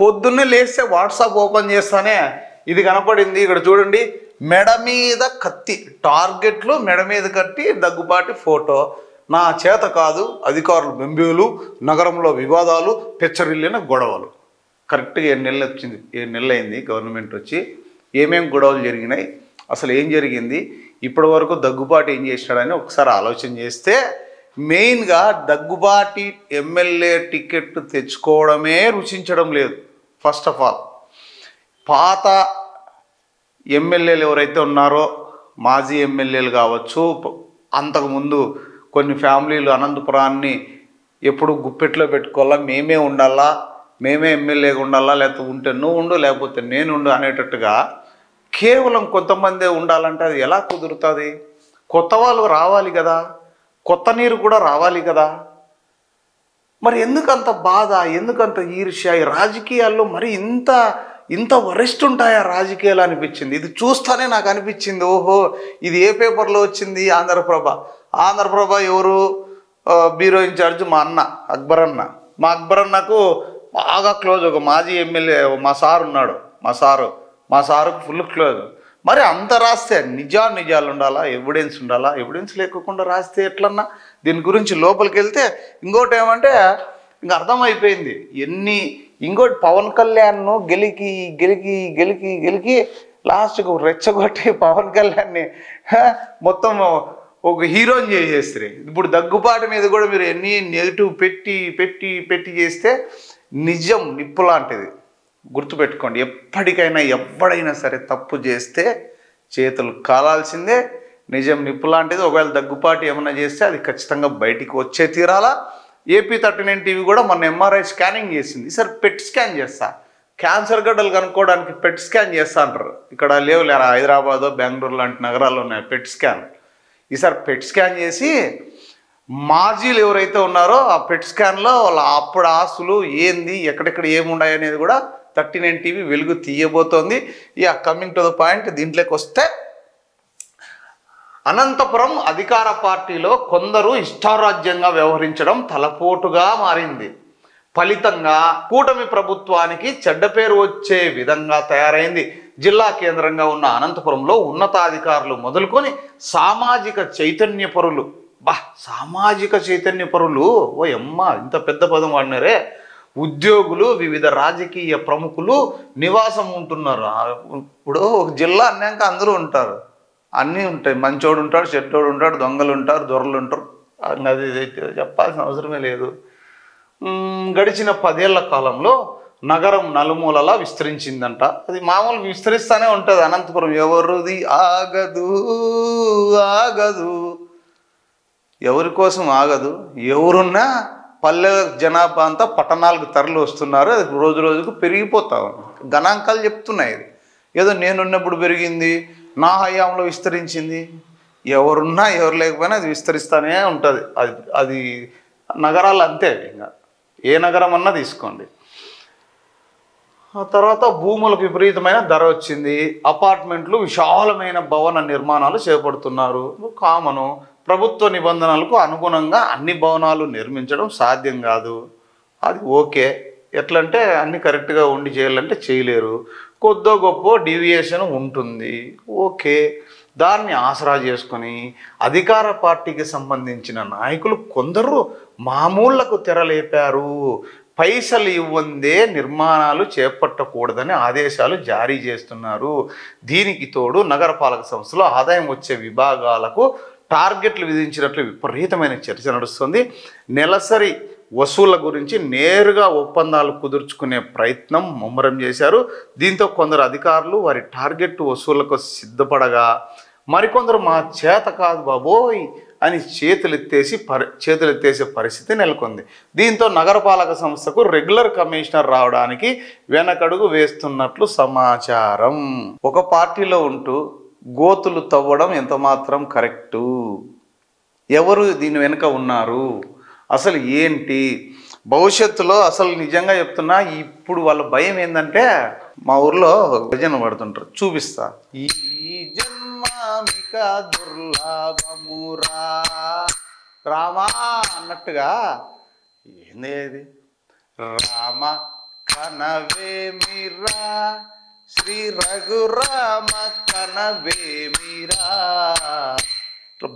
పొద్దున్నే లేస్తే WhatsApp open చేస్తానే ఇది కనపడింది. ఇక్కడ చూడండి, మెడ మీద కత్తి, టార్గెట్లు మెడ మీద కట్టి దగ్గుబాటి ఫోటో. నా చేత కాదు, అధికారులు బెంబేలు, నగరంలో వివాదాలు, పెచ్చరిల్లిన గొడవలు. కరెక్ట్గా 7 నెలలు వచ్చింది, 7 నెలలు అయింది గవర్నమెంట్ వచ్చి. ఏమేం గొడవలు జరిగినాయి, అసలు ఏం జరిగింది, ఇప్పటి వరకు దగ్గుబాటి ఏం చేసినాడని ఒకసారి ఆలోచన చేస్తే మెయిన్గా దగ్గుబాటి ఎమ్మెల్యే టికెట్ తెచ్చుకోవడమే రుచించడం లేదు. ఫస్ట్ ఆఫ్ ఆల్ పాత ఎమ్మెల్యేలు ఎవరైతే ఉన్నారో, మాజీ ఎమ్మెల్యేలు కావచ్చు, అంతకుముందు కొన్ని ఫ్యామిలీలు అనంతపురాన్ని ఎప్పుడు గుప్పెట్లో పెట్టుకోవాలా, మేమే ఉండాలా, మేమే ఎమ్మెల్యేగా ఉండాలా, లేకపోతే ఉంటే నువ్వు ఉండు లేకపోతే నేను ఉండు అనేటట్టుగా కేవలం కొంతమందే ఉండాలంటే అది ఎలా కుదురుతుంది? కొత్త వాళ్ళు రావాలి కదా, కొత్త నీరు కూడా రావాలి కదా. మరి ఎందుకంత బాధ, ఎందుకంత ఈర్ష్య? ఈ రాజకీయాల్లో మరి ఇంత వరెస్ట్ ఉంటాయా రాజకీయాలు అనిపించింది. ఇది చూస్తానే నాకు అనిపించింది, ఓహో ఇది ఏ పేపర్లో వచ్చింది? ఆంధ్రప్రభ ఎవరు బ్యూరో ఇన్ఛార్జ్? మా అన్న అక్బర్ అన్న. మా అక్బర్ అన్నకు బాగా క్లోజ్ ఒక మాజీ ఎమ్మెల్యే మా సార్ ఉన్నాడు. మా సారుకు ఫుల్ క్లోజ్. మరి అంత రాస్తే నిజాలు ఉండాలా, ఎవిడెన్స్ ఉండాలా? ఎవిడెన్స్ లేకుండా రాస్తే ఎట్లన్నా? దీని గురించి లోపలికి వెళ్తే ఇంకోటి ఏమంటే ఇంకా అర్థమైపోయింది. ఇంకోటి పవన్ కళ్యాణ్ను గెలికి లాస్ట్కు రెచ్చగొట్టి పవన్ కళ్యాణ్ని మొత్తం ఒక హీరోని చేసేస్తారు. ఇప్పుడు దగ్గుబాటి మీద కూడా మీరు ఎన్ని నెగిటివ్ పెట్టి చేస్తే నిజం నిప్పు లాంటిది. గుర్తుపెట్టుకోండి, ఎప్పటికైనా ఎవడైనా సరే తప్పు చేస్తే చేతులు కాలాల్సిందే. నిజం నిప్పు లాంటిది. ఒకవేళ దగ్గుపాటి ఏమన్నా చేస్తే అది ఖచ్చితంగా బయటికి వచ్చే తీరాలా. ఏపీ 39 టీవీ కూడా మొన్న ఎంఆర్ఐ స్కానింగ్ చేసింది. ఈసారి పెట్ స్కాన్ చేస్తా, క్యాన్సర్ గడ్డలు కనుక్కోవడానికి పెట్ స్కాన్ చేస్తా అంటారు. ఇక్కడ లేరా హైదరాబాద్, బెంగళూరు లాంటి నగరాల్లో ఉన్నాయి పెట్ స్కాన్. ఈసారి పెట్ స్కాన్ చేసి మాజీలు ఎవరైతే ఉన్నారో ఆ పెట్ స్కాన్లో వాళ్ళ అప్పుడు ఆస్తులు ఏంది, ఎక్కడెక్కడ ఏమున్నాయి అనేది కూడా 39 టీవీ వెలుగు తీయబోతోంది. కమింగ్ టు ద పాయింట్, దీంట్లోకి వస్తే అనంతపురం అధికార పార్టీలో కొందరు ఇష్టారాజ్యంగా వ్యవహరించడం తలపోటుగా మారింది. ఫలితంగా కూటమి ప్రభుత్వానికి చెడ్డ పేరు వచ్చే విధంగా తయారైంది. జిల్లా కేంద్రంగా ఉన్న అనంతపురంలో ఉన్నతాధికారులు మొదలుకొని సామాజిక చైతన్య పరులు, ఓ అమ్మ ఇంత పెద్ద పదం వాడినారే, ఉద్యోగులు, వివిధ రాజకీయ ప్రముఖులు నివాసం ఉంటున్నారు. ఇప్పుడు ఒక జిల్లా అన్నాక అందరూ ఉంటారు, అన్నీ ఉంటాయి. మంచోడు ఉంటాడు, చెడ్డోడు ఉంటాడు, దొంగలు ఉంటారు, దొరలు ఉంటారు. అది చెప్పాల్సిన అవసరమే లేదు. గడిచిన 10 ఏళ్ల కాలంలో నగరం నలుమూలలా విస్తరించిందంట. అది మామూలుగా విస్తరిస్తూనే ఉంటుంది అనంతపురం. ఎవరిది ఆగదు, ఎవరి కోసం ఆగదు. ఎవరున్నా పల్లె జనాభా అంతా పట్టణాలకు తరలి వస్తున్నారు. అది రోజు రోజుకు పెరిగిపోతా ఉంది. గణాంకాలు చెప్తున్నాయి. ఇది ఏదో నేనున్నప్పుడు పెరిగింది, నా హయాంలో విస్తరించింది. ఎవరున్నా ఎవరు లేకపోయినా అది విస్తరిస్తూనే ఉంటుంది. అది నగరాలు అంతే. ఇంకా ఏ నగరం అన్నా తీసుకోండి. ఆ తర్వాత భూములకు విపరీతమైన ధర వచ్చింది. అపార్ట్మెంట్లు, విశాలమైన భవన నిర్మాణాలు చేపడుతున్నారు. కామను. ప్రభుత్వ నిబంధనలకు అనుగుణంగా అన్ని భవనాలు నిర్మించడం సాధ్యం కాదు. అది ఓకే. ఎట్లంటే అన్ని కరెక్ట్గా ఉండి చేయాలంటే చేయలేరు. కొద్దో గొప్ప డీవియేషన్ ఉంటుంది, ఓకే. దాన్ని ఆసరా చేసుకొని అధికార పార్టీకి సంబంధించిన నాయకులు కొందరు మామూళ్లకు తెరలేపారు. పైసలు ఇవ్వందే నిర్మాణాలు చేపట్టకూడదని ఆదేశాలు జారీ చేస్తున్నారు. దీనికి తోడు నగరపాలక సంస్థలో ఆదాయం వచ్చే విభాగాలకు టార్గెట్లు విధించినట్లు విపరీతమైన చర్చ నడుస్తుంది. నెలసరి వసూళ్ల గురించి నేరుగా ఒప్పందాలు కుదుర్చుకునే ప్రయత్నం ముమ్మరం చేశారు. దీంతో కొందరు అధికారులు వారి టార్గెట్ వసూళ్లకు సిద్ధపడగా, మరికొందరు మా చేత కాదు బాబోయ్ అని చేతులెత్తేసే పరిస్థితి నెలకొంది. దీంతో నగరపాలక సంస్థకు రెగ్యులర్ కమిషనర్ రావడానికి వెనకడుగు వేస్తున్నట్లు సమాచారం. ఒక పార్టీలో ఉంటూ గోతులు తవ్వడం ఎంతమాత్రం కరెక్టు? ఎవరు దీని వెనుక ఉన్నారు? అసలు ఏంటి భవిష్యత్తులో? అసలు నిజంగా చెప్తున్నా, ఇప్పుడు వాళ్ళ భయం ఏంటంటే, మా ఊర్లో భజన పడుతుంటారు, చూపిస్తా. ఈ జన్మామిక దుర్లభమురా రామా అన్నట్టుగా. ఏంది ఇది? రామ కనవేమిరా శ్రీ రఘురామ కనవేమిరా.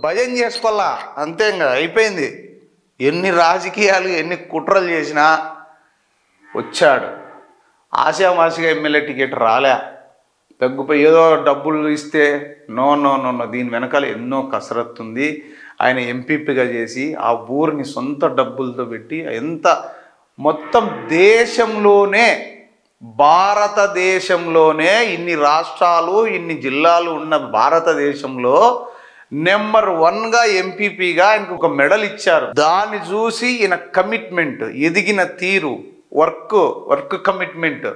భజన చేసుకోవాలా అంతే, ఇంకా అయిపోయింది. ఎన్ని రాజకీయాలు ఎన్ని కుట్రలు చేసినా వచ్చాడు. ఆశామాషిగా ఎమ్మెల్యే టికెట్ రాలే, తగ్గిపోయి ఏదో డబ్బులు ఇస్తే నో నో నో నో. దీని వెనకాల ఎన్నో కసరత్తు ఉంది. ఆయన ఎంపీపీగా చేసి ఆ ఊరిని సొంత డబ్బులతో పెట్టి ఎంత మొత్తం దేశంలోనే భారతదేశంలోనే ఇన్ని రాష్ట్రాలు ఇన్ని జిల్లాలు ఉన్న భారతదేశంలో నెంబర్ 1గా ఎంపీపీగా ఆయనకు ఒక మెడల్ ఇచ్చారు. దాన్ని చూసి ఈయన కమిట్మెంట్, ఎదిగిన తీరు, వర్క్ కమిట్మెంట్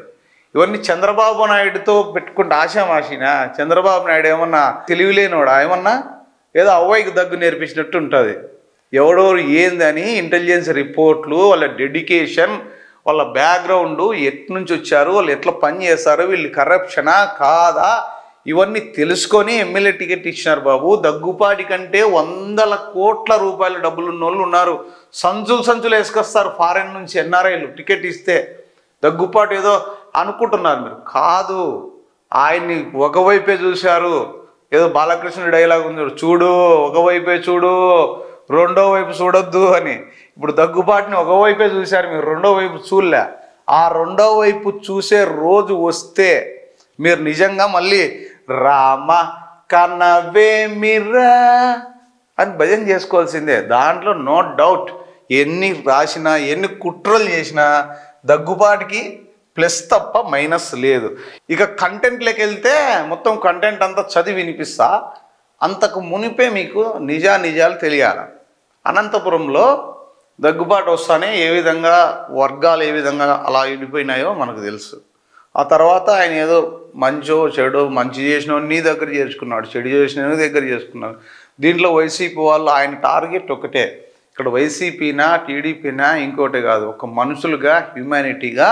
ఇవన్నీ చంద్రబాబు నాయుడుతో పెట్టుకుంటే ఆశామాషినా? చంద్రబాబు నాయుడు ఏమన్నా తెలివిలేనోడా? ఏమన్నా ఏదో అవ్వాయికి దగ్గు నేర్పించినట్టు ఉంటుంది. ఎవడోరు ఏందని ఇంటెలిజెన్స్ రిపోర్ట్లు, వాళ్ళ డెడికేషన్, వాళ్ళ బ్యాక్గ్రౌండ్, ఎట్నుంచి వచ్చారు, వాళ్ళు ఎట్లా పని చేస్తారు, వీళ్ళు కరప్షనా కాదా, ఇవన్నీ తెలుసుకొని ఎమ్మెల్యే టికెట్ ఇచ్చినారు బాబు. దగ్గుపాటి కంటే 100 కోట్ల రూపాయల డబ్బులు ఉన్న వాళ్ళు ఉన్నారు. సంచులు వేసుకొస్తారు ఫారెన్ నుంచి ఎన్ఆర్ఐలు టికెట్ ఇస్తే. దగ్గుపాటి ఏదో అనుకుంటున్నారు మీరు, కాదు. ఆయన్ని ఒకవైపే చూశారు. ఏదో బాలకృష్ణుడి డైలాగ్ ఉంది, చూడు ఒకవైపే చూడు, రెండో వైపు చూడొద్దు అని. ఇప్పుడు దగ్గుపాటిని ఒకవైపే చూశారు మీరు, రెండో వైపు చూడలే. ఆ రెండో వైపు చూసే రోజు వస్తే మీరు నిజంగా మళ్ళీ రామ కనవేమిరా అని భజన చేసుకోవాల్సిందే. దాంట్లో నో డౌట్. ఎన్ని రాసినా ఎన్ని కుట్రలు చేసినా దగ్గుపాటికి ప్లస్ తప్ప మైనస్ లేదు. ఇక కంటెంట్లోకి వెళ్తే మొత్తం కంటెంట్ అంతా చదివి వినిపిస్తా. అంతకు మునిపే మీకు నిజాలు తెలియాలి. అనంతపురంలో దగ్గుబాటు వస్తానే ఏ విధంగా వర్గాలు ఏ విధంగా అలా విడిపోయినాయో మనకు తెలుసు. ఆ తర్వాత ఆయన ఏదో మంచో చెడో, మంచి చేసిన నీ దగ్గర చేర్చుకున్నాడు, చెడు చేసిన దగ్గర చేసుకున్నాడు. దీంట్లో వైసీపీ వాళ్ళు ఆయన టార్గెట్ ఒకటే. ఇక్కడ వైసీపీనా టీడీపీనా ఇంకోటి కాదు, ఒక మనుషులుగా హ్యూమానిటీగా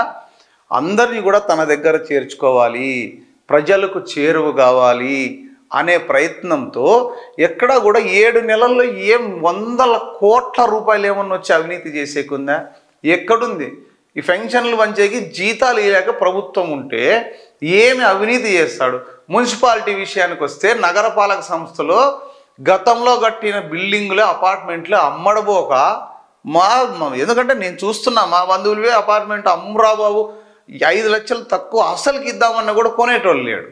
అందరినీ కూడా తన దగ్గర చేర్చుకోవాలి, ప్రజలకు చేరువ కావాలి అనే ప్రయత్నంతో ఎక్కడా కూడా 7 నెలల్లో ఏం 100 కోట్ల రూపాయలు ఏమన్నా వచ్చి అవినీతి చేసేకుందా? ఎక్కడుంది? ఈ పెన్షన్లు పంచేకి జీతాలు ఇవ్వలేక ప్రభుత్వం ఉంటే ఏమి అవినీతి చేస్తాడు? మున్సిపాలిటీ విషయానికి వస్తే నగరపాలక సంస్థలో గతంలో కట్టిన బిల్డింగులు అపార్ట్మెంట్లు అమ్మడబోక ఎందుకంటే నేను చూస్తున్నా మా బంధువులవే అపార్ట్మెంట్ అమ్మురా బాబు, 5 లక్షలు తక్కువ అసలుకి ఇద్దామన్నా కూడా కొనేటోళ్ళు లేడు.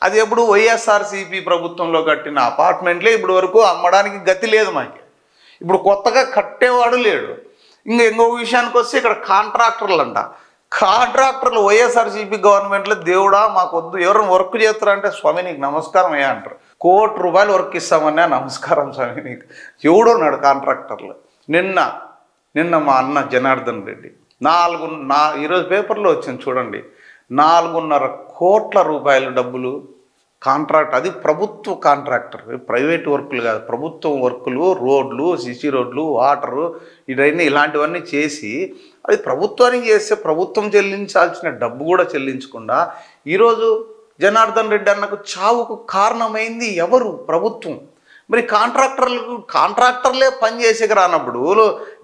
అది ఎప్పుడు వైఎస్ఆర్సీపీ ప్రభుత్వంలో కట్టిన అపార్ట్మెంట్లే ఇప్పుడు వరకు అమ్మడానికి గతి లేదు మాకు. ఇప్పుడు కొత్తగా కట్టేవాడు లేడు. ఇంకో విషయానికి వస్తే ఇక్కడ కాంట్రాక్టర్లు వైఎస్ఆర్సీపీ గవర్నమెంట్లో దేవుడా మాకు వద్దు, ఎవరైనా వర్క్ చేస్తారంటే స్వామి నీకు నమస్కారం అయ్యా అంటారు. ₹1 కోటి వర్క్ ఇస్తామన్నా నమస్కారం స్వామి నీకు. ఎవడున్నాడు కాంట్రాక్టర్లు? నిన్న మా అన్న జనార్దన్ రెడ్డి ఈరోజు పేపర్లో వచ్చింది చూడండి, 4.5 కోట్ల రూపాయల డబ్బులు కాంట్రాక్ట్. అది ప్రభుత్వ కాంట్రాక్టర్, ప్రైవేట్ వర్కులు కాదు, ప్రభుత్వం వర్కులు, రోడ్లు, సిసి రోడ్లు, వాటరు, ఇలాంటివన్నీ చేసి అది ప్రభుత్వానికి చేస్తే ప్రభుత్వం చెల్లించాల్సిన డబ్బు కూడా చెల్లించకుండా ఈరోజు జనార్దన్ రెడ్డి అన్నకు చావుకు కారణమైంది ఎవరు? ప్రభుత్వం. మరి కాంట్రాక్టర్లే పని చేసేకి రానప్పుడు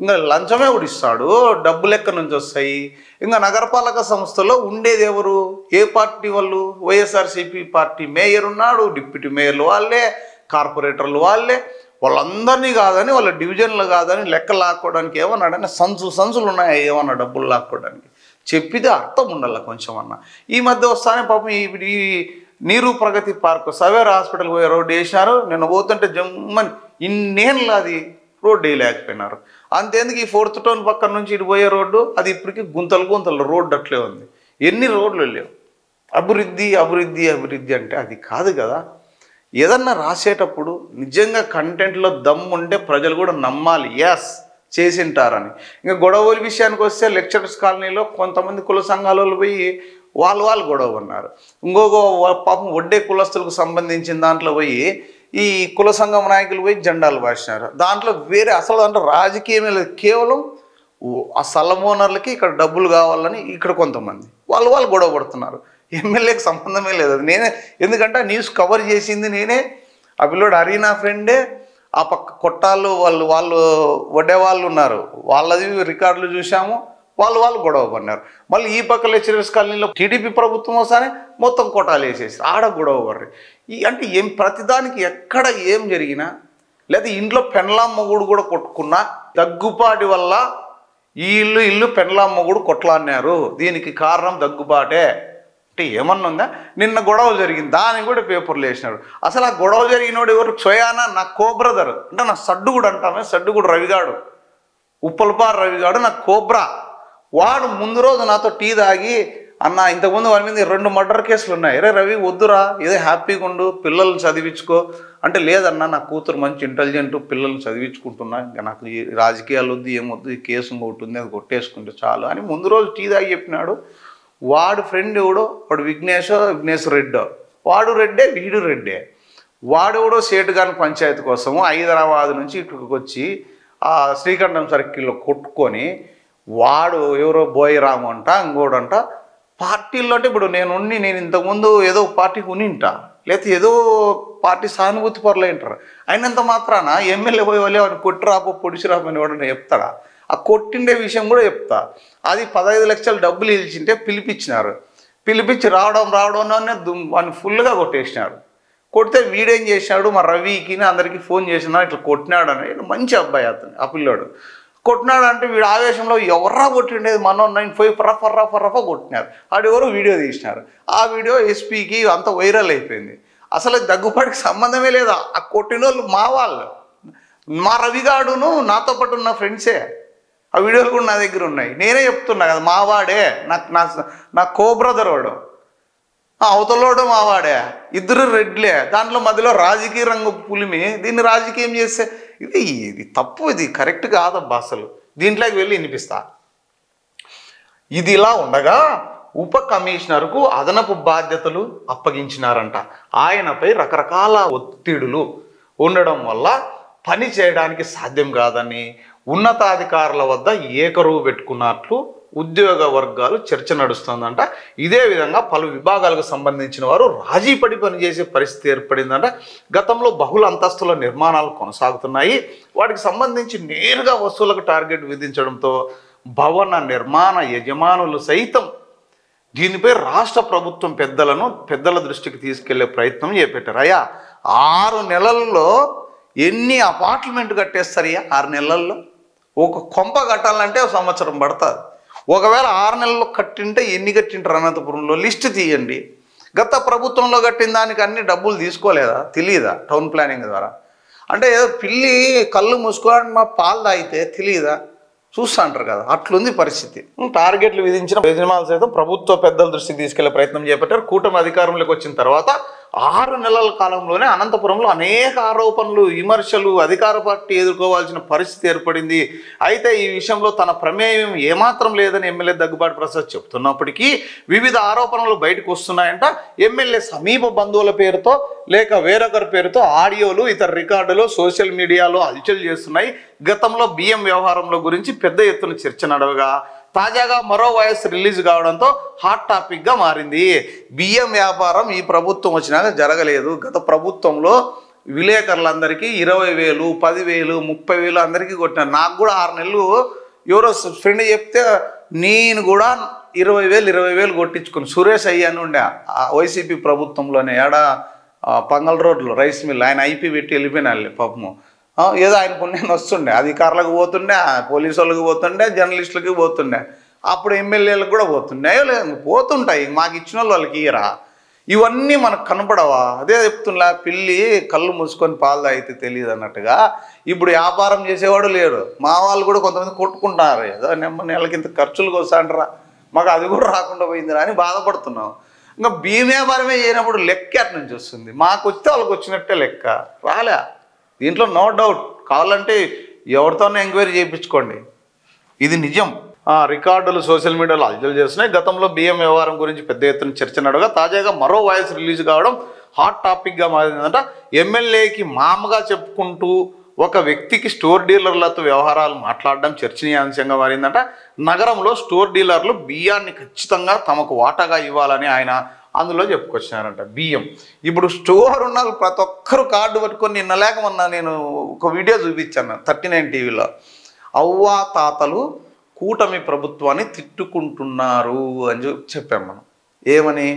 ఇంకా లంచమే ఉడిస్తాడు, డబ్బులు ఎక్కడి నుంచి వస్తాయి? ఇంకా నగరపాలక సంస్థలో ఉండేది ఎవరు? ఏ పార్టీ వాళ్ళు? వైఎస్ఆర్సీపీ పార్టీ మేయర్ ఉన్నాడు, డిప్యూటీ మేయర్లు వాళ్ళే, కార్పొరేటర్లు వాళ్ళే. వాళ్ళందరినీ కాదని, వాళ్ళ డివిజన్లు కాదని లెక్క లాక్కోవడానికి ఏమన్నాడని సంచులు ఉన్నాయి ఏమన్నా డబ్బులు లాక్కోవడానికి. చెప్పితే అర్థం ఉండాల కొంచెం అన్న. ఈ మధ్య వస్తానే పాపం ఈ నీరు ప్రగతి పార్క్ సవేర్ హాస్పిటల్ పోయే రోడ్డు వేసినారు. నేను పోతుంటే జమ్మని ఇన్నేళ్ళు అది రోడ్డు వేయలేకపోయినారు. అంతేందుకు ఈ 4th టౌన్ పక్కన నుంచి ఇటు పోయే రోడ్డు అది ఇప్పటికీ గుంతలు రోడ్డు అట్లే ఉంది. ఎన్ని రోడ్లు లేవు. అభివృద్ధి అంటే అది కాదు కదా. ఏదన్నా రాసేటప్పుడు నిజంగా కంటెంట్లో దమ్ము ఉంటే ప్రజలు కూడా నమ్మాలి, ఎస్ చేసింటారని. ఇంకా గొడవల విషయానికి వస్తే లెక్చరర్స్ కాలనీలో కొంతమంది కుల సంఘాల వాళ్ళు పోయి వాళ్ళు గొడవ ఉన్నారు. ఇంకొక పాపం వడ్డే కులస్తులకు సంబంధించిన దాంట్లో పోయి ఈ కుల సంఘం నాయకులు పోయి జెండాలు భాషినారు. దాంట్లో వేరే అసలు అంటే రాజకీయమే లేదు, కేవలం ఆ స్థలం ఓనర్లకి ఇక్కడ డబ్బులు కావాలని ఇక్కడ కొంతమంది వాళ్ళు గొడవ పడుతున్నారు. ఎమ్మెల్యేకి సంబంధమే లేదు అది. నేనే, ఎందుకంటే న్యూస్ కవర్ చేసింది నేనే. ఆ పిల్లోడు అరీనా ఫ్రెండే. ఆ పక్క కొట్టాలు వాళ్ళు వడ్డే వాళ్ళు ఉన్నారు, వాళ్ళది రికార్డులు చూసాము. వాళ్ళు గొడవ పడినారు. మళ్ళీ ఈ పక్క లెక్చరర్స్ కాలనీలో టీడీపీ ప్రభుత్వం వస్తానే మొత్తం కొటాలు వేసేసి ఆడ గొడవ పడ్రి. అంటే ఏం ప్రతిదానికి ఎక్కడ ఏం జరిగినా లేదా ఇంట్లో పెండ్లాం మొగుడు కూడా కొట్టుకున్నా దగ్గుపాటి వల్ల ఈ ఇల్లు పెండ్లాం మొగుడు కొట్లాడినారు, దీనికి కారణం దగ్గుబాటే అంటే ఏమన్నా ఉందా? నిన్న గొడవ జరిగింది, దానికి కూడా పేపర్లు వేసినాడు. అసలు ఆ గొడవ జరిగినోడు ఎవరు? సోయానా నా కోబ్రదర్ అంటే నా సడ్డుగుడు అంటామే, సడ్డుగుడు రవిగాడు, ఉప్పలపారు రవిగాడు నా కోబ్రా. వాడు ముందు రోజు నాతో టీ తాగి అన్న ఇంతకుముందు వాడి మీద 2 మర్డర్ కేసులు ఉన్నాయి, అరే రవి వద్దురా ఏదో హ్యాపీగా ఉండు పిల్లల్ని చదివించుకో అంటే, లేదన్నా నా కూతురు మంచి ఇంటెలిజెంట్ పిల్లల్ని చదివించుకుంటున్నా, ఇంకా నాకు ఈ రాజకీయాలు వద్దు ఏమొద్దు, ఈ కేసు ఇంకొకటి ఉంది అది కొట్టేసుకుంటే చాలు అని ముందు రోజు టీ తాగి చెప్పినాడు. వాడు ఫ్రెండ్ ఎవడో వాడు విఘ్నేష్ రెడ్డో, వాడు రెడ్డే వీడు రెడ్డే. వాడెవడో సేటుగాని పంచాయతీ కోసము హైదరాబాద్ నుంచి ఇక్కడికి వచ్చి ఆ శ్రీకంఠం సర్కిల్లో కొట్టుకొని వాడు ఎవరో బోయరాము అంట ఇంకోడంట పార్టీల్లో. అంటే ఇప్పుడు నేను ఇంతకుముందు ఏదో పార్టీకి ఉనింటా లేకపోతే ఏదో పార్టీ సానుభూతి పరులు అంటారు, అయినంత మాత్రాన ఎమ్మెల్యే పోయి వాళ్ళే వాడిని కొట్టిరాపో పొడిచిరాపని వాడు చెప్తాడా? ఆ కొట్టిండే విషయం కూడా చెప్తా. అది 15 లక్షల డబ్బులు ఇల్చింటే పిలిపించి రావడం వాడిని ఫుల్గా కొట్టేసినారు. కొడితే వీడేం చేసినాడు మా రవికి అందరికీ ఫోన్ చేసినా ఇట్లా కొట్టినాడు అని. మంచి అబ్బాయి అతను ఆ పిల్లోడు. కొట్టినాడు అంటే వీడు ఆవేశంలో ఎవర్రా కొట్టిండేది మనం 9 రఫా కొట్టినారు. ఆడెవరో వీడియో తీసినారు. ఆ వీడియో ఎస్పీకి అంత వైరల్ అయిపోయింది. అసలు దగ్గుపాటికి సంబంధమే లేదా, ఆ కొట్టిన వాళ్ళు మా వాళ్ళు, మా రవిగాడును నాతో పాటు ఉన్న ఫ్రెండ్సే. ఆ వీడియోలు కూడా నా దగ్గర ఉన్నాయి. నేనే చెప్తున్నా కదా మావాడే, నా కోబ్రదర్ వాడు, అవతలోడు మావాడే, ఇద్దరు రెడ్లే, దాంట్లో మధ్యలో రాజకీయ రంగు పులిమి. దీన్ని రాజకీయం చేస్తే ఇది తప్పు, ఇది కరెక్ట్ కాదబ్బా. అసలు దీంట్లోకి వెళ్ళి వినిపిస్తా. ఇది ఇలా ఉండగా ఉప కమిషనర్కు అదనపు బాధ్యతలు అప్పగించినారంట. ఆయనపై రకరకాల ఒత్తిడులు ఉండడం వల్ల పని చేయడానికి సాధ్యం కాదని ఉన్నతాధికారుల వద్ద ఏకరువు పెట్టుకున్నట్లు ఉద్యోగ వర్గాలు చర్చ నడుస్తుందంట. ఇదే విధంగా పలు విభాగాలకు సంబంధించిన వారు రాజీ పడి పనిచేసే పరిస్థితి ఏర్పడిందంట. గతంలో బహుళ అంతస్తుల నిర్మాణాలు కొనసాగుతున్నాయి. వాటికి సంబంధించి నేరుగా వస్తువులకు టార్గెట్ విధించడంతో భవన నిర్మాణ యజమానులు సైతం దీనిపై రాష్ట్ర ప్రభుత్వం పెద్దల దృష్టికి తీసుకెళ్లే ప్రయత్నం చేపట్టారు. అయ్యా 6 నెలల్లో ఎన్ని అపార్ట్మెంట్ కట్టేస్తారయ్యా? 6 నెలల్లో ఒక కొంప కట్టాలంటే 1 సంవత్సరం పడుతుంది. ఒకవేళ 6 నెలల్లో కట్టింటే ఎన్ని కట్టింటారు అనంతపురంలో లిస్ట్ తీయండి. గత ప్రభుత్వంలో కట్టిన దానికి అన్ని డబ్బులు తీసుకోలేదా? తెలియదా? టౌన్ ప్లానింగ్ ద్వారా అంటే ఏదో పిల్లి కళ్ళు మూసుకోవడానికి మా పాలు తాగితే తెలియదా? చూస్తా అంటారు కదా, అట్లుంది పరిస్థితి. టార్గెట్లు విధించిన యజమానులు సైతం ప్రభుత్వ పెద్దల దృష్టికి తీసుకెళ్లే ప్రయత్నం చేపట్టారు. కూటమి అధికారంలోకి వచ్చిన తర్వాత 6 నెలల కాలంలోనే అనంతపురంలో అనేక ఆరోపణలు, విమర్శలు అధికార పార్టీ ఎదుర్కోవాల్సిన పరిస్థితి ఏర్పడింది. అయితే ఈ విషయంలో తన ప్రమేయం ఏమాత్రం లేదని ఎమ్మెల్యే దగ్గుబాటి ప్రసాద్ చెప్తున్నప్పటికీ వివిధ ఆరోపణలు బయటకు వస్తున్నాయంట. ఎమ్మెల్యే సమీప బంధువుల పేరుతో లేక వేరొకరి పేరుతో ఆడియోలు, ఇతర రికార్డులు సోషల్ మీడియాలో హల్చల్ చేస్తున్నాయి. గతంలో బియ్యం వ్యవహారంలో గురించి పెద్ద ఎత్తున చర్చ నడవగా తాజాగా మరో వాయిస్ రిలీజ్ కావడంతో హాట్ టాపిక్గా మారింది. బియ్యం వ్యాపారం ఈ ప్రభుత్వం వచ్చినాక జరగలేదు. గత ప్రభుత్వంలో విలేకరులందరికీ 20,000, 10,000, 30,000 అందరికీ కొట్టినారు. నాకు కూడా 6 నెలలు ఎవరో ఫ్రెండ్ చెప్తే నేను కూడా 20,000 కొట్టించుకుని సురేష్ అయ్యాను ఉండే వైసీపీ ప్రభుత్వంలోనే పంగల్ రోడ్లో రైస్ మిల్ ఆయన ఐపీ పెట్టి వెళ్ళిపోయినా పాపము. ఏదో ఆయన పుణ్యం వస్తుండే, అధికారులకు పోతుండే, పోలీసు వాళ్ళకి పోతుండే, జర్నలిస్టులకి పోతుండే, అప్పుడు ఎమ్మెల్యేలకు కూడా పోతుండే, లేదు పోతుంటాయి. మాకు ఇచ్చిన వాళ్ళకి ఇయరా ఇవన్నీ మనకు కనపడవా? అదే చెప్తున్నా, పిల్లి కళ్ళు మూసుకొని పాలు తాగితే తెలియదు అన్నట్టుగా ఇప్పుడు వ్యాపారం చేసేవాడు లేడు. మా వాళ్ళు కూడా కొంతమంది కొట్టుకుంటున్నారు, ఏదో నెలకి ఇంత ఖర్చులకు వస్తాంటారా, మాకు అది కూడా రాకుండా పోయిందిరా అని బాధపడుతున్నాం. ఇంకా బియ్యం వ్యాపారమే చేయనప్పుడు లెక్క ఎట్ నుంచి వస్తుంది? మాకు వస్తే వాళ్ళకి వచ్చినట్టే లెక్క రాలే. దీంట్లో నో డౌట్. కావాలంటే ఎవరితోనే ఎంక్వైరీ చేయించుకోండి, ఇది నిజం. రికార్డులు సోషల్ మీడియాలో అల్జల్ చేస్తున్నాయి. గతంలో బియ్యం వ్యవహారం గురించి పెద్ద ఎత్తున చర్చ నడవగా తాజాగా మరో వాయిస్ రిలీజ్ కావడం హాట్ టాపిక్గా మారిందంట. ఎమ్మెల్యేకి మామగా చెప్పుకుంటూ ఒక వ్యక్తికి స్టోర్ డీలర్లతో వ్యవహారాలు మాట్లాడడం చర్చనీయాంశంగా మారిందంట. నగరంలో స్టోర్ డీలర్లు బియ్యాన్ని ఖచ్చితంగా తమకు వాటాగా ఇవ్వాలని ఆయన అందులో చెప్పుకొచ్చినారంట. బియ్యం ఇప్పుడు స్టోర్ ఉన్న ప్రతి ఒక్కరు కార్డు పట్టుకొని నిన్న లేకమన్నా నేను ఒక వీడియో చూపించాను 39 టీవీలో. అవ్వా తాతలు కూటమి ప్రభుత్వాన్ని తిట్టుకుంటున్నారు అని చెప్పాం మనం. ఏమని?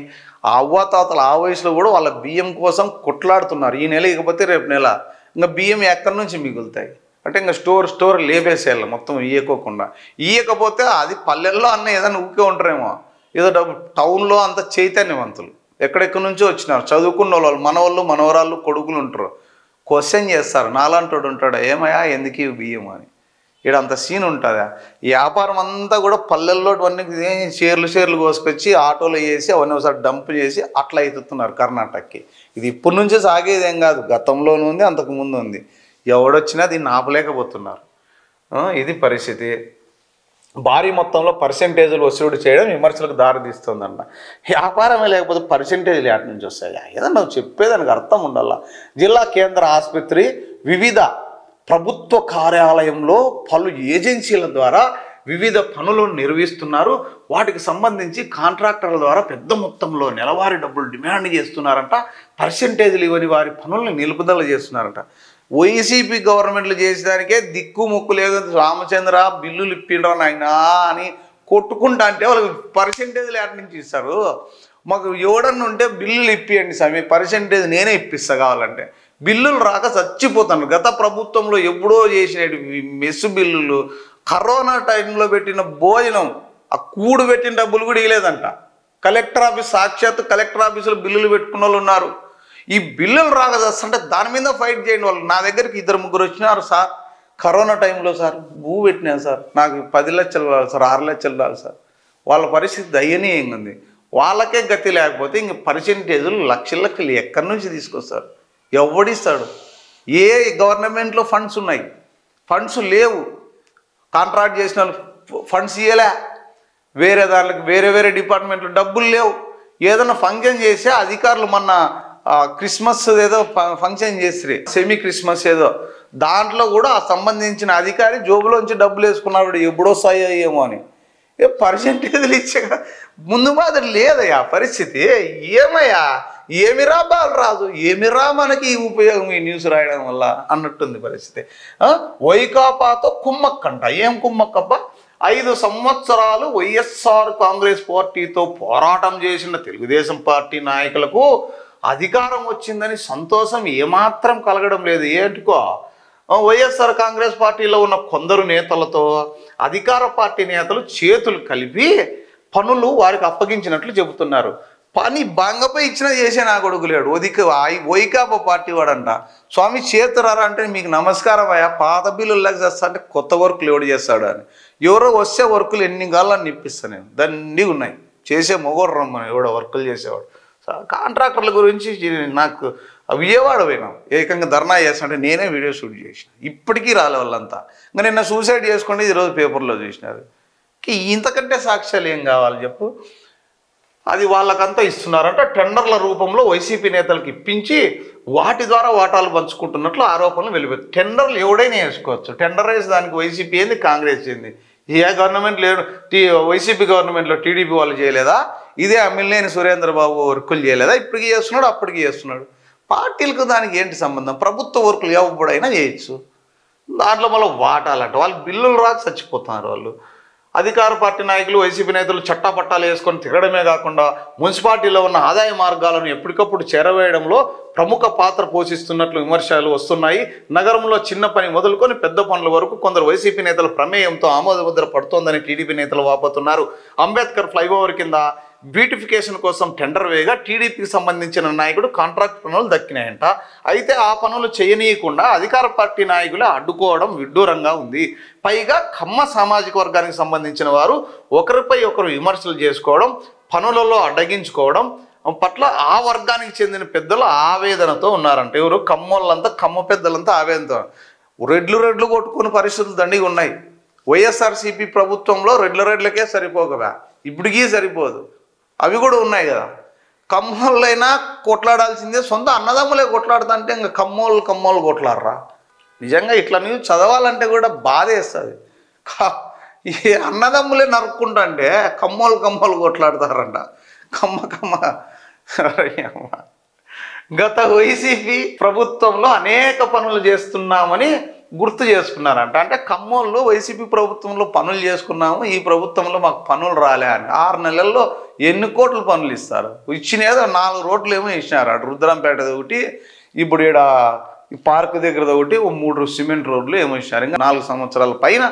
ఆ అవ్వాతాతలు ఆ వయసులో కూడా వాళ్ళ బియ్యం కోసం కొట్లాడుతున్నారు. ఈ నెల ఇకపోతే రేపు నెల ఇంకా బియ్యం ఎక్కడి నుంచి మిగులుతాయి అంటే ఇంకా స్టోర్ లేపేసేయాలి మొత్తం ఇయ్యకోకుండా. ఇయ్యకపోతే అది పల్లెల్లో అన్న ఏదైనా ఊకే ఉంటారేమో, ఏదో టౌన్లో అంత చైతన్యవంతులు ఎక్కడెక్కడి నుంచో వచ్చినారు చదువుకున్న వాళ్ళు, మనవాళ్ళు మనవరాళ్ళు కొడుకులు ఉంటారు. క్వశ్చన్ చేస్తారు, నాలాంటోడు ఉంటాడు, ఏమయ్యా ఎందుకు ఇవి బియ్యం అని. ఇక్కడ అంత సీన్ ఉంటుందా? ఈ వ్యాపారం అంతా కూడా పల్లెల్లో అవన్నీ షేర్లు కోసుకొచ్చి ఆటోలో వేసి అవన్నీ ఒకసారి డంప్ చేసి అట్లా ఎత్తుతున్నారు కర్ణాటకకి. ఇది ఇప్పటి నుంచే సాగేదేం కాదు, గతంలోనూ ఉంది, అంతకుముందు ఉంది. ఎవడొచ్చినా దీన్ని ఆపలేకపోతున్నారు. ఇది పరిస్థితి. భారీ మొత్తంలో పర్సెంటేజ్లు వసూలు చేయడం విమర్శలకు దారితీస్తుందంట. వ్యాపారమే లేకపోతే పర్సెంటేజ్లు ఎక్కడి నుంచి వస్తాయి? ఏదన్నా నువ్వు చెప్పేదానికి అర్థం ఉండాల. జిల్లా కేంద్ర ఆసుపత్రి వివిధ ప్రభుత్వ కార్యాలయంలో పలు ఏజెన్సీల ద్వారా వివిధ పనులను నిర్వహిస్తున్నారు. వాటికి సంబంధించి కాంట్రాక్టర్ల ద్వారా పెద్ద మొత్తంలో నెలవారీ డబ్బులు డిమాండ్ చేస్తున్నారంట. పర్సెంటేజ్లు ఇవ్వని వారి పనులను నిలుపుదల చేస్తున్నారంట. వైసీపీ గవర్నమెంట్లు చేసేదానికే దిక్కు ముక్కు లేదు. రామచంద్ర బిల్లులు ఇప్పిండ్రా నాయనా అని కొట్టుకుంటా అంటే వాళ్ళకి పర్సెంటేజ్లు ఎక్కడి నుంచి ఇస్తారు? మాకు ఎవడన్నా ఉంటే బిల్లులు ఇప్పియండి స్వామి, పర్సెంటేజ్ నేనే ఇప్పిస్తా కావాలంటే. బిల్లులు రాక చచ్చిపోతాను. గత ప్రభుత్వంలో ఎప్పుడో చేసినవి మెస్సు బిల్లులు, కరోనా టైంలో పెట్టిన భోజనం, ఆ కూడు పెట్టిన డబ్బులు కూడా ఇవ్వలేదంట. కలెక్టర్ ఆఫీస్, సాక్షాత్ కలెక్టర్ ఆఫీసులో బిల్లులు పెట్టుకున్న వాళ్ళు ఉన్నారు. ఈ బిల్లులు రాక చేస్తుంటే దాని మీద ఫైట్ చేయండి. వాళ్ళు నా దగ్గరికి 2-3 వచ్చినారు, సార్ కరోనా టైంలో సార్ భూ పెట్టినా సార్, నాకు 10 లక్షలు రావాలి సార్, 6 లక్షలు రావాలి సార్. వాళ్ళ పరిస్థితి దయనీయంగా ఉంది. వాళ్ళకే గతి లేకపోతే ఇంక పర్సెంటేజ్లు లక్షలు ఎక్కడి నుంచి తీసుకొస్తారు? ఎవడిస్తాడు? ఏ గవర్నమెంట్లో ఫండ్స్ ఉన్నాయి? ఫండ్స్ లేవు. కాంట్రాక్ట్ చేసిన వాళ్ళు ఫండ్స్ ఇవ్వలే. వేరే దానికి వేరే డిపార్ట్మెంట్లో డబ్బులు లేవు. ఏదైనా ఫంక్షన్ చేస్తే అధికారులు మొన్న క్రిస్మస్ ఏదో ఫంక్షన్ చేసిరి, సెమీ క్రిస్మస్ ఏదో, దాంట్లో కూడా సంబంధించిన అధికారి జోబులోంచి డబ్బులు వేసుకున్నాడు, ఎప్పుడొస్తాయో ఏమో అని. పర్సెంటేజ్లు ఇచ్చే ముందు మాదిరి లేదయ్యా పరిస్థితి. ఏమయ్యా ఏమిరా బాలరాజు, ఏమిరా మనకి ఈ ఉపయోగం ఈ న్యూస్ రాయడం వల్ల అన్నట్టుంది పరిస్థితి. వైకాపాతో కుమ్మక్కంట. ఏం కుమ్మక్కబ్బా? 5 సంవత్సరాలు వైఎస్ఆర్ కాంగ్రెస్ పార్టీతో పోరాటం చేసిన తెలుగుదేశం పార్టీ నాయకులకు అధికారం వచ్చిందని సంతోషం ఏమాత్రం కలగడం లేదు. ఏంటికో వైఎస్ఆర్ కాంగ్రెస్ పార్టీలో ఉన్న కొందరు నేతలతో అధికార పార్టీ నేతలు చేతులు కలిపి పనులు వారికి అప్పగించినట్లు చెబుతున్నారు. పని బంగపై ఇచ్చినా చేసే నా కొడుకు లేడు. వైకాపా పార్టీ వాడంట. స్వామి చేతురారా అంటే మీకు నమస్కారం అయ్యా, పాత బిల్లులాగా చేస్తా అంటే కొత్త వర్కులు ఎవడు చేస్తాడు అని. ఎవరో వస్తే వర్కులు ఎన్ని కాళ్ళని ఇప్పిస్తాను నేను, దండిగా ఉన్నాయి. చేసే మొగోడు రమ్మని ఎవడో వర్కులు చేసేవాడు. కాంట్రాక్టర్ల గురించి నాకు విజయవాడ పోయినాం, ఏకంగా ధర్నా చేస్తుంటే నేనే వీడియో షూట్ చేసిన. ఇప్పటికీ రాలే వాళ్ళంతా. ఇంకా నిన్న సూసైడ్ చేసుకుంటే ఈరోజు పేపర్లో చూసినారు. ఇంతకంటే సాక్ష్యాలు ఏం కావాలి చెప్పు? అది వాళ్ళకంతా ఇస్తున్నారంట. టెండర్ల రూపంలో వైసీపీ నేతలకు ఇప్పించి వాటి ద్వారా వాటాలు పంచుకుంటున్నట్లు ఆరోపణలు వెలువెత్తాయి. టెండర్లు ఎవడైనా వేసుకోవచ్చు. టెండర్ వేసి దానికి వైసీపీ ఏంది, కాంగ్రెస్ ఏంది? ఏ గవర్నమెంట్ లేదు. వైసీపీ గవర్నమెంట్లో టీడీపీ వాళ్ళు చేయలేదా? ఇదే అమ్మిలేని సురేంద్రబాబు వర్కులు చేయలేదా? ఇప్పటికీ చేస్తున్నాడు, అప్పటికి చేస్తున్నాడు. పార్టీలకు దానికి ఏంటి సంబంధం? ప్రభుత్వ వర్కులు ఎప్పుడైనా చేయొచ్చు. దాంట్లో మళ్ళీ వాటాలంట. వాళ్ళు బిల్లులు రాక చచ్చిపోతున్నారు. వాళ్ళు అధికార పార్టీ నాయకులు, వైసీపీ నేతలు చట్టాపట్టాలు వేసుకొని తిరగడమే కాకుండా మున్సిపాలిటీలో ఉన్న ఆదాయ మార్గాలను ఎప్పటికప్పుడు చేరవేయడంలో ప్రముఖ పాత్ర పోషిస్తున్నట్లు విమర్శలు వస్తున్నాయి. నగరంలో చిన్న పని మొదలుకొని పెద్ద పనుల వరకు కొందరు వైసీపీ నేతల ప్రమేయంతో ఆమోదముద్ర పడుతోందని టీడీపీ నేతలు వాపోతున్నారు. అంబేద్కర్ ఫ్లైఓవర్ కింద బ్యూటిఫికేషన్ కోసం టెండర్ వేయగా టీడీపీకి సంబంధించిన నాయకుడు కాంట్రాక్ట్ పనులు దక్కినాయంట. అయితే ఆ పనులు చేయనీయకుండా అధికార పార్టీ నాయకులు అడ్డుకోవడం విడ్డూరంగా ఉంది. పైగా కమ్మ సామాజిక వర్గానికి సంబంధించిన వారు ఒకరిపై ఒకరు విమర్శలు చేసుకోవడం, పనులలో అడ్డగించుకోవడం పట్ల ఆ వర్గానికి చెందిన పెద్దలు ఆవేదనతో ఉన్నారంట. ఎవరు? కమ్మోళ్ళంతా, కమ్మ పెద్దలంతా ఆవేదనతో. రెడ్లు కొట్టుకునే పరిస్థితులు దండిగా ఉన్నాయి. వైఎస్ఆర్సీపీ ప్రభుత్వంలో రెడ్లకే సరిపోకవా, ఇప్పటికీ సరిపోదు. అవి కూడా ఉన్నాయి కదా. కమ్మోళ్ళైనా కొట్లాడాల్సిందే, సొంత అన్నదమ్ములే కొట్లాడుతుంటే ఇంకా కమ్మోళ్ళు కొట్లాడరా? నిజంగా ఇట్లా నువ్వు చదవాలంటే కూడా బాధ వేస్తుంది. ఈ అన్నదమ్ములే నరుక్కుంటే కమ్మోళ్ళు కొట్లాడతారంట. కమ్మ గత వైసీపీ ప్రభుత్వంలో అనేక పనులు చేస్తున్నామని గుర్తు చేసుకున్నారంట. అంటే ఖమ్మంలో వైసీపీ ప్రభుత్వంలో పనులు చేసుకున్నాము, ఈ ప్రభుత్వంలో మాకు పనులు రాలే అంట. 6 నెలల్లో ఎన్ని కోట్ల పనులు ఇస్తారు? ఇచ్చినేదో 4 రోడ్లు ఏమో ఇచ్చినారు. అటు రుద్రంపేట ఒకటి, ఇప్పుడు ఇక్కడ పార్క్ దగ్గర ఒకటి, 3 సిమెంట్ రోడ్లు ఏమో ఇచ్చినారు. ఇంకా 4 సంవత్సరాల పైన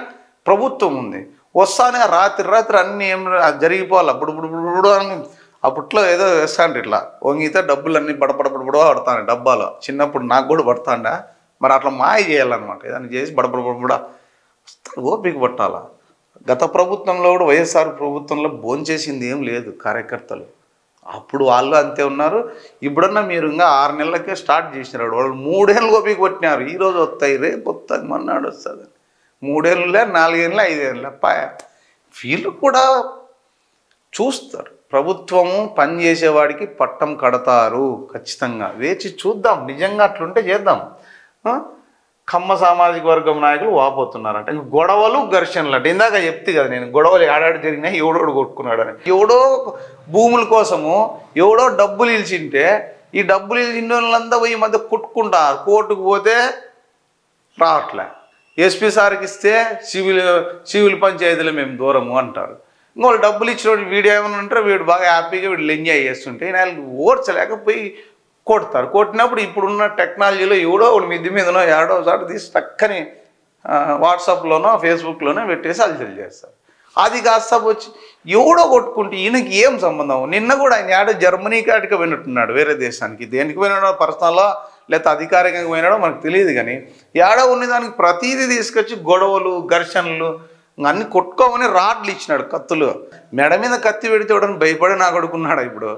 ప్రభుత్వం ఉంది. వస్తానే రాత్రి అన్నీ ఏం జరిగిపోవాలి. అప్పుడు అప్పట్లో ఏదో వేస్తాంట ఇట్లా వంగితే డబ్బులన్నీ బడబడ పడతాను డబ్బాలో. చిన్నప్పుడు నాకు కూడా పడతాండా. మరి అట్లా మాయ చేయాలన్నమాట. ఏదైనా చేసి బడబడ ఓపిక పట్టాలా. గత ప్రభుత్వంలో కూడా వైఎస్ఆర్ ప్రభుత్వంలో భోంచేసింది ఏం లేదు కార్యకర్తలు. అప్పుడు వాళ్ళు అంతే ఉన్నారు. ఇప్పుడన్నా మీరు ఇంకా 6 నెలలకే స్టార్ట్ చేసినారు. వాళ్ళు 3 ఏళ్ళు ఓపిక పట్టినారు. ఈరోజు వస్తాయి, రేపు వస్తుంది, మన్నాడు వస్తుంది. 3 ఏళ్ళులే, 4 ఏళ్ళే, 5 ఏళ్ళే పాయ. వీళ్ళు కూడా చూస్తారు. ప్రభుత్వము పనిచేసేవాడికి పట్టం కడతారు ఖచ్చితంగా. వేచి చూద్దాం. నిజంగా అట్లుంటే చేద్దాం. కమ్మ సామాజిక వర్గం నాయకులు వాపోతున్నారంట. ఇంక గొడవలు ఘర్షణలు అంటే ఇందాక చెప్తే కదా నేను, గొడవలు ఏడాడు జరిగినాయి, ఎవడోడు కొట్టుకున్నాడని. ఎవడో భూముల కోసము ఎవడో డబ్బులు ఇల్చింటే ఈ డబ్బులు ఇల్చిన వాళ్ళంతా పోయి మధ్య కొట్టుకుంటారు. కోర్టుకు పోతే రావట్లే. ఎస్పీ సార్కి ఇస్తే సివిల్ పంచాయతీలో మేము దూరము అంటారు. ఇంకోళ్ళు డబ్బులు ఇచ్చినోడు వీడు ఏమన్నా ఉంటారు, వీడు బాగా హ్యాపీగా వీడు ఎంజాయ్ చేస్తుంటే వాళ్ళకి ఓడ్చలేకపోయి కొడతారు. కొట్టినప్పుడు ఇప్పుడున్న టెక్నాలజీలో ఎవడో ఒకటి మిద్ది మీదనో ఏడో చాటు తీసి టక్కని వాట్సాప్లోనో ఫేస్బుక్లోనో పెట్టేసి అలసలు చేస్తారు. అది కాస్త వచ్చి ఎవడో కొట్టుకుంటే ఈయనకి ఏం సంబంధం? నిన్న కూడా ఆయన ఏడో జర్మనీ కాటికి పోయినట్టున్నాడు, వేరే దేశానికి. దేనికి పోయినాడో, పర్సనల్లో లేకపోతే అధికారికంగా పోయినాడో మనకు తెలియదు. కానీ ఏడో ఉన్నదానికి ప్రతీదీ తీసుకొచ్చి గొడవలు ఘర్షణలు అన్నీ కొట్టుకోమని రాడ్లు ఇచ్చినాడు, కత్తులు. మెడ మీద కత్తి పెడితే వాడని భయపడి నా కొడుకున్నాడు. ఇప్పుడు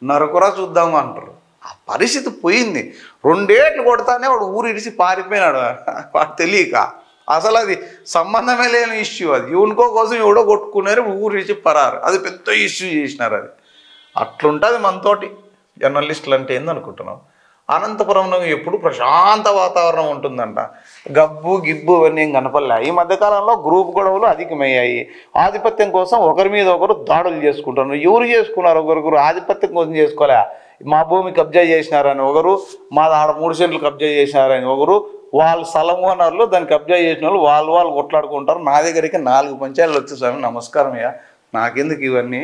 నరకురా చూద్దాము అంటారు. ఆ పరిస్థితి పోయింది. 2 ఏళ్ళు కొడతానే వాడు ఊరు ఇడిచి పారిపోయినాడు. వాడు తెలియక. అసలు అది సంబంధమే లేని ఇష్యూ. అది ఎవరికో కోసం ఎవడో కొట్టుకున్నారు, ఊరు ఇడిచి పరారు. అది పెద్ద ఇష్యూ చేసినారు. అది అట్లుంటుంది మనతోటి. జర్నలిస్టులు అంటే ఏందనుకుంటున్నాం? అనంతపురంలో ఎప్పుడు ప్రశాంత వాతావరణం ఉంటుందంట. గబ్బు గిబ్బు ఇవన్నీ ఏం కనపడలే. ఈ మధ్యకాలంలో గ్రూప్ గొడవలు అధికమయ్యాయి. ఆధిపత్యం కోసం ఒకరి మీద ఒకరు దాడులు చేసుకుంటున్నారు. ఎవరు చేసుకున్నారు? ఒకరికొకరు ఆధిపత్యం కోసం చేసుకోలే. మా భూమి కబ్జా చేసినారని ఒకరు, మా ఆడ 3 సెంట్లు కబ్జా చేసినారని ఒకరు, వాళ్ళ స్థలం ఓనర్లు దాన్ని కబ్జా చేసిన వాళ్ళు కొట్లాడుకుంటారు. నా దగ్గరికి 4 పంచాయతీలు వచ్చి స్వామి నమస్కారం అయ్యా, నాకెందుకు ఇవన్నీ,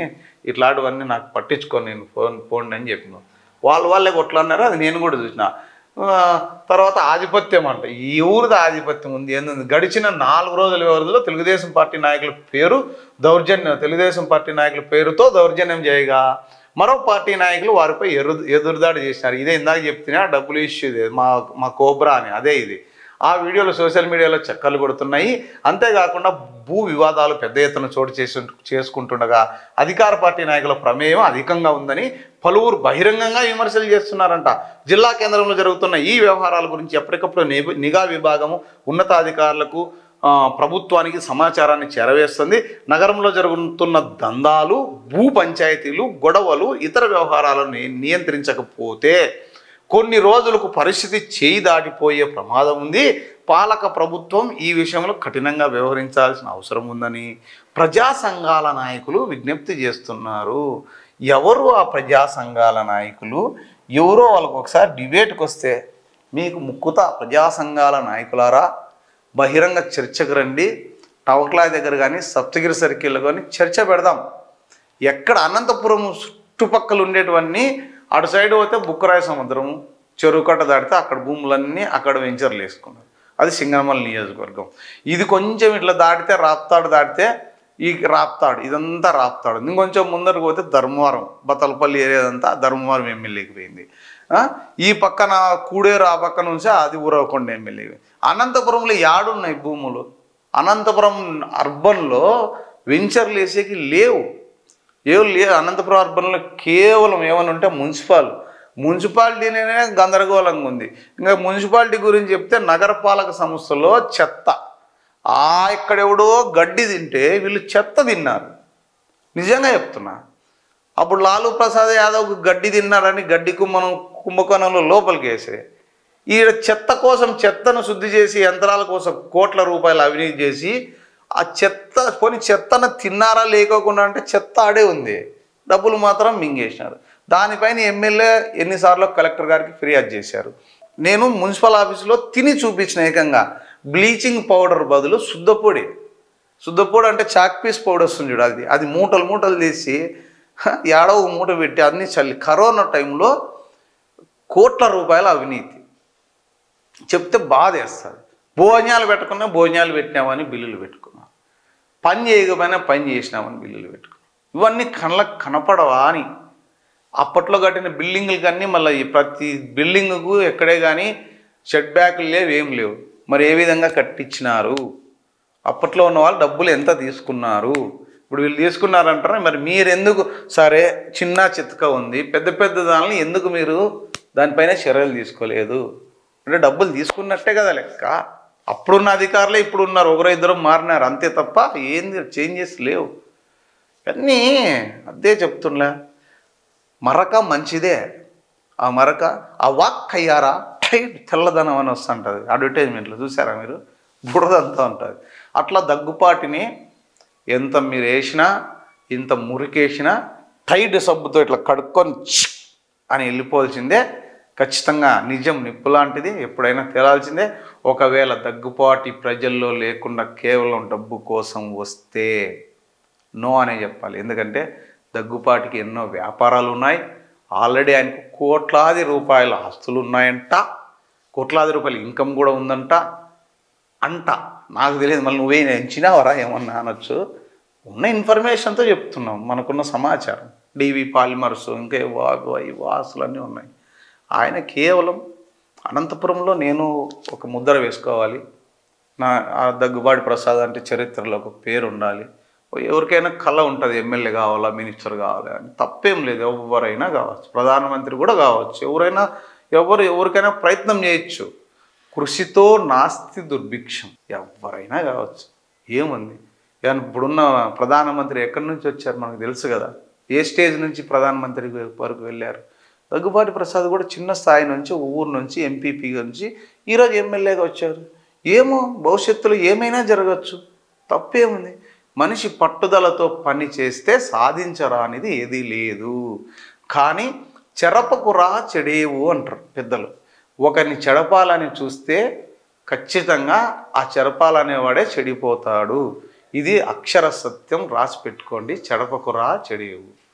ఇట్లాంటివన్నీ నాకు పట్టించుకొని నేను పోండి అని చెప్పిన వాళ్ళే కొట్లాడినారు. అది నేను కూడా చూసిన. తర్వాత ఆధిపత్యం అంట. ఈ ఊరిది ఆధిపత్యం ఉంది ఏంది? గడిచిన 4 రోజుల వ్యవధిలో తెలుగుదేశం పార్టీ నాయకుల పేరు తెలుగుదేశం పార్టీ నాయకుల పేరుతో దౌర్జన్యం చేయగా మరో పార్టీ నాయకులు వారిపై ఎదురుదాడి చేసినారు. ఇదే ఇందాక చెప్తున్నా డబ్బులు ఇష్యూ, ఇది మా కోబ్రా అని. అదే ఇది. ఆ వీడియోలు సోషల్ మీడియాలో చక్కర్లు కొడుతున్నాయి. అంతేకాకుండా భూ వివాదాలు పెద్ద ఎత్తున చోటు చేసుకుంటుండగా అధికార పార్టీ నాయకుల ప్రమేయం అధికంగా ఉందని పలువురు బహిరంగంగా విమర్శలు చేస్తున్నారంట. జిల్లా కేంద్రంలో జరుగుతున్న ఈ వ్యవహారాల గురించి ఎప్పటికప్పుడు నిఘా విభాగము ఉన్నతాధికారులకు ప్రభుత్వానికి సమాచారాన్ని చేరవేస్తుంది. నగరంలో జరుగుతున్న దందాలు, భూ పంచాయతీలు, గొడవలు, ఇతర వ్యవహారాలను నియంత్రించకపోతే కొన్ని రోజులకు పరిస్థితి చేయి దాటిపోయే ప్రమాదం ఉంది. పాలక ప్రభుత్వం ఈ విషయంలో కఠినంగా వ్యవహరించాల్సిన అవసరం ఉందని ప్రజా సంఘాల నాయకులు విజ్ఞప్తి చేస్తున్నారు. ఎవరు ఆ ప్రజా సంఘాల నాయకులు? ఎవరో వాళ్ళకు ఒకసారి డిబేట్కి వస్తే మీకు ముక్కుతా. ప్రజా సంఘాల నాయకులారా, బహిరంగ చర్చకు రండి. టవక్లా దగ్గర కానీ సప్తగిరి సర్కిల్లో కానీ చర్చ పెడదాం. ఎక్కడ అనంతపురం చుట్టుపక్కల ఉండేటివన్నీ, అటు సైడ్ పోతే బుక్కరాయ సముద్రం, చెరువు కట్ట దాటితే అక్కడ భూములన్నీ అక్కడ వెంచర్లు వేసుకున్నారు. అది సింగనమల నియోజకవర్గం. ఇది కొంచెం ఇట్లా దాటితే రాప్తాడు, దాటితే ఈ రాప్తాడు, ఇదంతా రాప్తాడు. ఇంకొంచెం ముందరకు పోతే ధర్మవరం, బతలపల్లి ఏరియా అంతా ధర్మవరం ఎమ్మెల్యేకి పోయింది. ఈ పక్కన కూడేరు, ఆ పక్క నుంచి అది ఊరవకొండ ఎమ్మెల్యే. అనంతపురంలో యాడున్నాయి భూములు? అనంతపురం అర్బన్లో వెంచర్లు వేసేకి లేవు. అనంతపురం అర్బన్లో కేవలం ఏమైనా ఉంటే మున్సిపాలిటీనే గందరగోళంగా ఉంది. ఇంకా మున్సిపాలిటీ గురించి చెప్తే నగరపాలక సంస్థలో చెత్త. ఇక్కడెవడో గడ్డి తింటే వీళ్ళు చెత్త తిన్నారు. నిజంగా చెప్తున్నా. అప్పుడు లాలూ ప్రసాద్ యాదవ్ గడ్డి తిన్నారని గడ్డి కుంభకోణంలో లోపలికి వేసే ఈడ చెత్త కోసం చెత్తను శుద్ధి చేసి యంత్రాల కోసం కోట్ల రూపాయలు అవినీతి చేసి ఆ చెత్తను తిన్నారా లేకోకుండా అంటే చెత్త ఆడే ఉంది, డబ్బులు మాత్రం మింగేసినారు. దానిపైన ఎమ్మెల్యే ఎన్నిసార్లు కలెక్టర్ గారికి ఫిర్యాదు చేశారు. నేను మున్సిపల్ ఆఫీసులో తిని చూపించిన ఏకంగా బ్లీచింగ్ పౌడర్ బదులు శుద్ధపొడి అంటే చాక్ పీస్ పౌడర్ వస్తుంది చూడు, అది మూటలు మూటలు తీసి ఏడవ మూట పెట్టి అన్ని చల్లి కరోనా టైంలో కోట్ల రూపాయల అవినీతి చెప్తే బాధ వేస్తుంది. భోజనాలు పెట్టినామని బిల్లులు పెట్టుకున్నాం, పని చేయకపోయినా పని చేసినామని బిల్లులు పెట్టుకున్నాం. ఇవన్నీ కళ్ళకు కనపడవా అని అప్పట్లో కట్టిన బిల్డింగులకన్నీ మళ్ళీ ప్రతి బిల్డింగుకు ఎక్కడే కానీ సెట్ బ్యాక్లు లేవు, ఏం లేవు. మరి ఏ విధంగా కట్టించినారు? అప్పట్లో ఉన్న వాళ్ళు డబ్బులు ఎంత తీసుకున్నారు? ఇప్పుడు వీళ్ళు తీసుకున్నారంటారా? మరి మీరు ఎందుకు, సరే చిన్న చితక ఉంది, పెద్ద పెద్ద దానిని ఎందుకు మీరు దానిపైన చర్యలు తీసుకోలేదు? అంటే డబ్బులు తీసుకున్నట్టే కదా లెక్క. అప్పుడున్న అధికారులే ఇప్పుడు ఉన్నారు, ఒకరో ఇద్దరు మారినారు అంతే తప్ప ఏంది చేంజెస్ లేవు. అన్నీ అదే చెప్తున్నా. మరక మంచిదే, ఆ మరక ఆ వాక్ అయ్యారా టైట్ తెల్లదనం అని వస్తుంటుంది అడ్వర్టైజ్మెంట్లో, చూసారా మీరు? బుడదంతా ఉంటుంది. అట్లా దగ్గుపాటిని ఎంత మీరు వేసినా, ఇంత మురికేసినా టైట్ సబ్బుతో ఇట్లా కడుక్కొని అని వెళ్ళిపోవాల్సిందే. ఖచ్చితంగా నిజం నిప్పు లాంటిది, ఎప్పుడైనా తేలాల్సిందే. ఒకవేళ దగ్గుపాటి ప్రజల్లో లేకుండా కేవలం డబ్బు కోసం వస్తే నో అనే చెప్పాలి. ఎందుకంటే దగ్గుపాటికి ఎన్నో వ్యాపారాలు ఉన్నాయి, ఆల్రెడీ ఆయనకు కోట్లాది రూపాయల ఆస్తులు ఉన్నాయంట, కోట్లాది రూపాయల ఇన్కమ్ కూడా ఉందంట నాకు తెలియదు, మళ్ళీ నువ్వే ఎంచినావరా ఏమన్నా అనొచ్చు. ఉన్న ఇన్ఫర్మేషన్తో చెప్తున్నాం, మనకున్న సమాచారం. డివి పాలిమర్స్ ఇంకా వాసులన్నీ ఉన్నాయి. ఆయన కేవలం అనంతపురంలో నేను ఒక ముద్ర వేసుకోవాలి, నా దగ్గుబాటి ప్రసాద్ అంటే చరిత్రలో ఒక పేరు ఉండాలి, ఎవరికైనా కళ ఉంటుంది ఎమ్మెల్యే కావాలా మినిస్టర్ కావాలి అని. తప్పేం లేదు, ఎవరైనా కావచ్చు, ప్రధానమంత్రి కూడా కావచ్చు, ఎవరికైనా ప్రయత్నం చేయొచ్చు. కృషితో నాస్తి దుర్భిక్షం, ఎవరైనా కావచ్చు, ఏముంది. కానీ ఇప్పుడున్న ప్రధానమంత్రి ఎక్కడి నుంచి వచ్చారు మనకు తెలుసు కదా, ఏ స్టేజ్ నుంచి ప్రధానమంత్రి వరకు వెళ్ళారు. దగ్గుబాటి ప్రసాద్ కూడా చిన్న స్థాయి నుంచి, ఊరు నుంచి, ఎంపీపీ నుంచి ఈరోజు ఎమ్మెల్యేగా వచ్చారు. ఏమో భవిష్యత్తులో ఏమైనా జరగచ్చు, తప్పేముంది. మనిషి పట్టుదలతో పని చేస్తే సాధించరా అనేది ఏదీ లేదు. కానీ చెరపకురా చెడేవు అంటారు పెద్దలు. ఒకరిని చెడపాలని చూస్తే ఖచ్చితంగా ఆ చెరపాలనేవాడే చెడిపోతాడు. ఇది అక్షర సత్యం, రాసి పెట్టుకోండి. చెడపకురా చెడేవు.